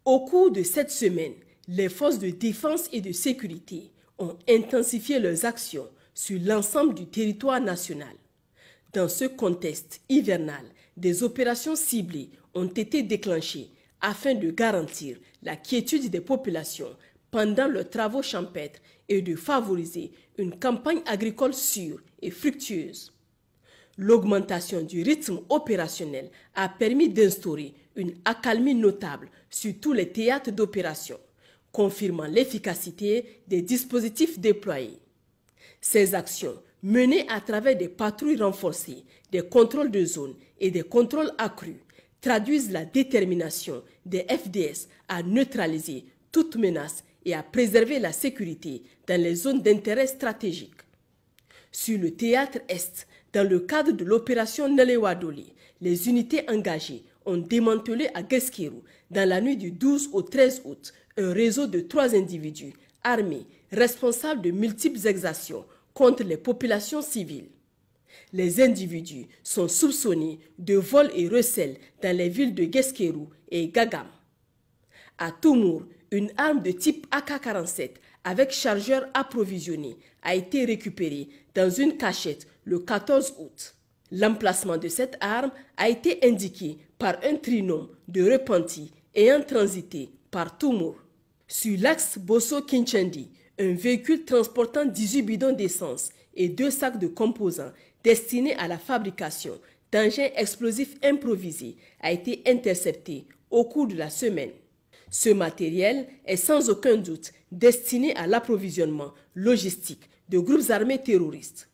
Au cours de cette semaine, les forces de défense et de sécurité ont intensifié leurs actions sur l'ensemble du territoire national. Dans ce contexte hivernal, des opérations ciblées ont été déclenchées afin de garantir la quiétude des populations pendant leurs travaux champêtres et de favoriser une campagne agricole sûre et fructueuse. L'augmentation du rythme opérationnel a permis d'instaurer une accalmie notable sur tous les théâtres d'opération, confirmant l'efficacité des dispositifs déployés. Ces actions, menées à travers des patrouilles renforcées, des contrôles de zone et des contrôles accrus, traduisent la détermination des FDS à neutraliser toute menace et à préserver la sécurité dans les zones d'intérêt stratégique. Sur le théâtre Est, dans le cadre de l'opération Nelewadoli, les unités engagées ont démantelé à Guesquerou, dans la nuit du 12 au 13 août, un réseau de 3 individus armés responsables de multiples exactions contre les populations civiles. Les individus sont soupçonnés de vol et recel dans les villes de Guesquerou et Gagam. À Toumour, une arme de type AK-47 avec chargeur approvisionné a été récupérée dans une cachette le 14 août. L'emplacement de cette arme a été indiqué par un trinôme de repentis ayant transité par Toumour. Sur l'axe Bosso-Kinchendi, un véhicule transportant 18 bidons d'essence et 2 sacs de composants destinés à la fabrication d'engins explosifs improvisés a été intercepté au cours de la semaine. Ce matériel est sans aucun doute destiné à l'approvisionnement logistique de groupes armés terroristes.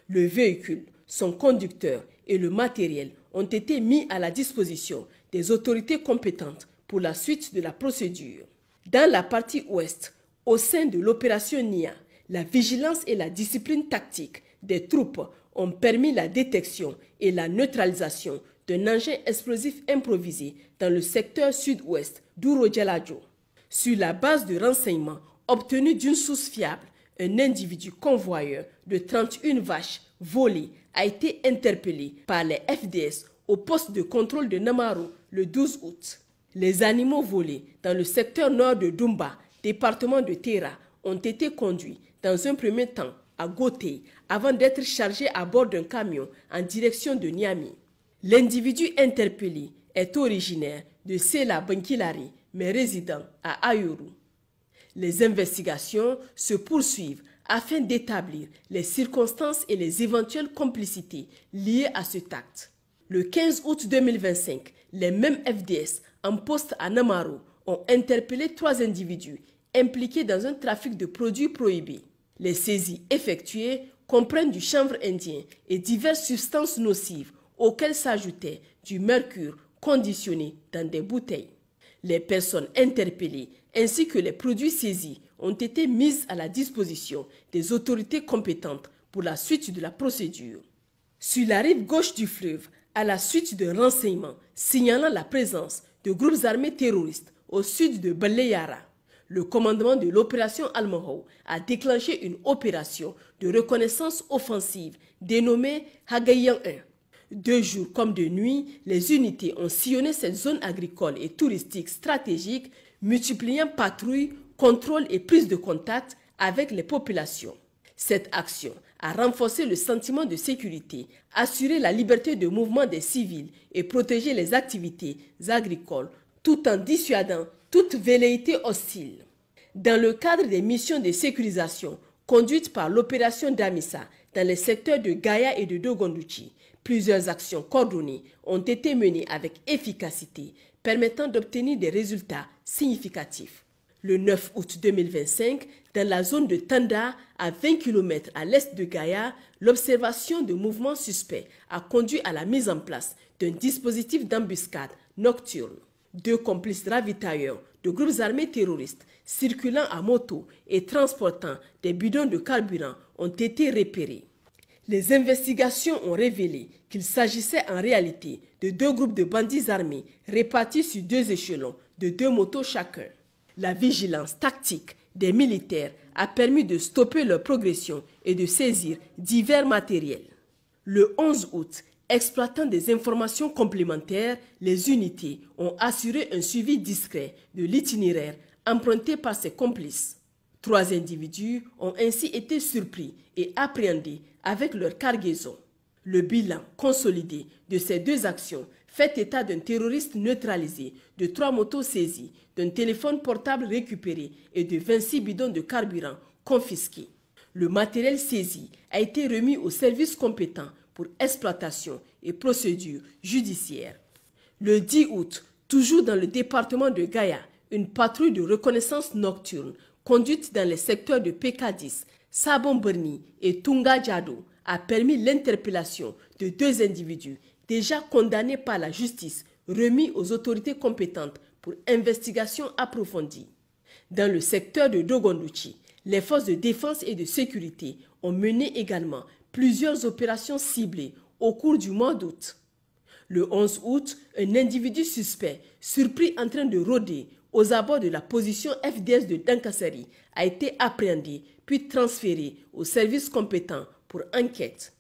Le véhicule, son conducteur et le matériel ont été mis à la disposition des autorités compétentes pour la suite de la procédure. Dans la partie ouest, au sein de l'opération NIA, la vigilance et la discipline tactique des troupes ont permis la détection et la neutralisation d'un engin explosif improvisé dans le secteur sud-ouest d'Ouro-Djalajo. Sur la base de renseignements obtenus d'une source fiable, un individu convoyeur de 31 vaches volées a été interpellé par les FDS au poste de contrôle de Namaro le 12 août. Les animaux volés dans le secteur nord de Dumba, département de Terra, ont été conduits dans un premier temps à Gotei avant d'être chargés à bord d'un camion en direction de Niamey. L'individu interpellé est originaire de Sela Bankilari, mais résident à Ayuru. Les investigations se poursuivent afin d'établir les circonstances et les éventuelles complicités liées à cet acte. Le 15 août 2025, les mêmes FDS en poste à Namaro ont interpellé 3 individus impliqués dans un trafic de produits prohibés. Les saisies effectuées comprennent du chanvre indien et diverses substances nocives auxquelles s'ajoutait du mercure conditionné dans des bouteilles. Les personnes interpellées ainsi que les produits saisis ont été mises à la disposition des autorités compétentes pour la suite de la procédure. Sur la rive gauche du fleuve, à la suite de renseignements signalant la présence de groupes armés terroristes au sud de Baleyara, le commandement de l'opération Almohou a déclenché une opération de reconnaissance offensive dénommée Hagayan 1. De jour comme de nuit, les unités ont sillonné cette zone agricole et touristique stratégique, multipliant patrouilles, contrôles et prises de contact avec les populations. Cette action a renforcé le sentiment de sécurité, assuré la liberté de mouvement des civils et protégé les activités agricoles, tout en dissuadant toute velléité hostile. Dans le cadre des missions de sécurisation conduites par l'opération Damissa dans les secteurs de Gaya et de Dogondouchi, plusieurs actions coordonnées ont été menées avec efficacité, permettant d'obtenir des résultats significatifs. Le 9 août 2025, dans la zone de Tanda, à 20 km à l'est de Gaya, l'observation de mouvements suspects a conduit à la mise en place d'un dispositif d'embuscade nocturne. 2 complices ravitailleurs de groupes armés terroristes circulant à moto et transportant des bidons de carburant ont été repérés. Les investigations ont révélé qu'il s'agissait en réalité de 2 groupes de bandits armés répartis sur 2 échelons de 2 motos chacun. La vigilance tactique des militaires a permis de stopper leur progression et de saisir divers matériels. Le 11 août, Exploitant des informations complémentaires, les unités ont assuré un suivi discret de l'itinéraire emprunté par ses complices. 3 individus ont ainsi été surpris et appréhendés avec leur cargaison. Le bilan consolidé de ces 2 actions fait état d'un terroriste neutralisé, de 3 motos saisies, d'un téléphone portable récupéré et de 26 bidons de carburant confisqués. Le matériel saisi a été remis aux services compétents pour exploitation et procédure judiciaire. Le 10 août, toujours dans le département de Gaya, une patrouille de reconnaissance nocturne conduite dans les secteurs de PK10, Sabon-Berni et Tunga-Djado a permis l'interpellation de 2 individus déjà condamnés par la justice, remis aux autorités compétentes pour investigation approfondie. Dans le secteur de Dogondouchi, les forces de défense et de sécurité ont mené également plusieurs opérations ciblées au cours du mois d'août. Le 11 août, un individu suspect, surpris en train de rôder aux abords de la position FDS de Dankasari, a été appréhendé puis transféré aux services compétents pour enquête.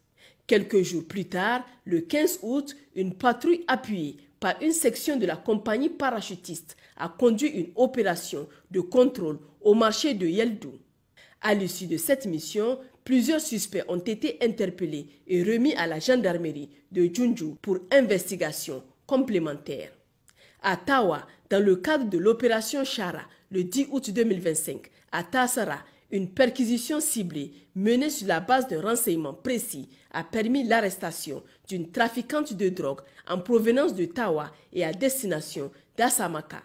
Quelques jours plus tard, le 15 août, une patrouille appuyée par une section de la compagnie parachutiste a conduit une opération de contrôle au marché de Yeldou. À l'issue de cette mission, plusieurs suspects ont été interpellés et remis à la gendarmerie de Junju pour investigation complémentaire. À Tawa, dans le cadre de l'opération Chara, le 10 août 2025, à Tassara, une perquisition ciblée menée sur la base d'un renseignement précis a permis l'arrestation d'une trafiquante de drogue en provenance de Tawa et à destination d'Assamaka.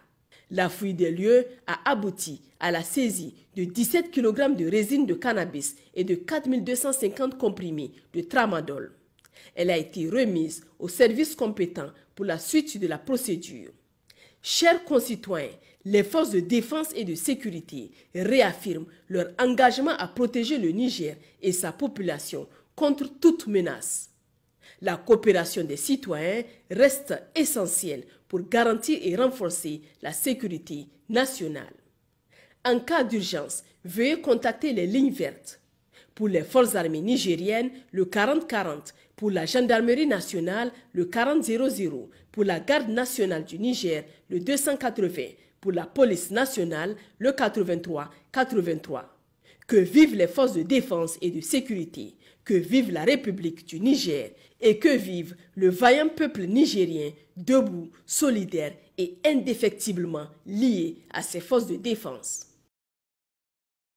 La fouille des lieux a abouti à la saisie de 17 kg de résine de cannabis et de 4250 comprimés de tramadol. Elle a été remise aux services compétents pour la suite de la procédure. Chers concitoyens, les forces de défense et de sécurité réaffirment leur engagement à protéger le Niger et sa population contre toute menace. La coopération des citoyens reste essentielle pour garantir et renforcer la sécurité nationale. En cas d'urgence, veuillez contacter les lignes vertes. Pour les forces armées nigériennes, le 4040, pour la gendarmerie nationale, le 4000, pour la garde nationale du Niger, le 280, pour la police nationale, le 83-83. Que vivent les forces de défense et de sécurité, que vive la République du Niger et que vive le vaillant peuple nigérien debout, solidaire et indéfectiblement lié à ses forces de défense.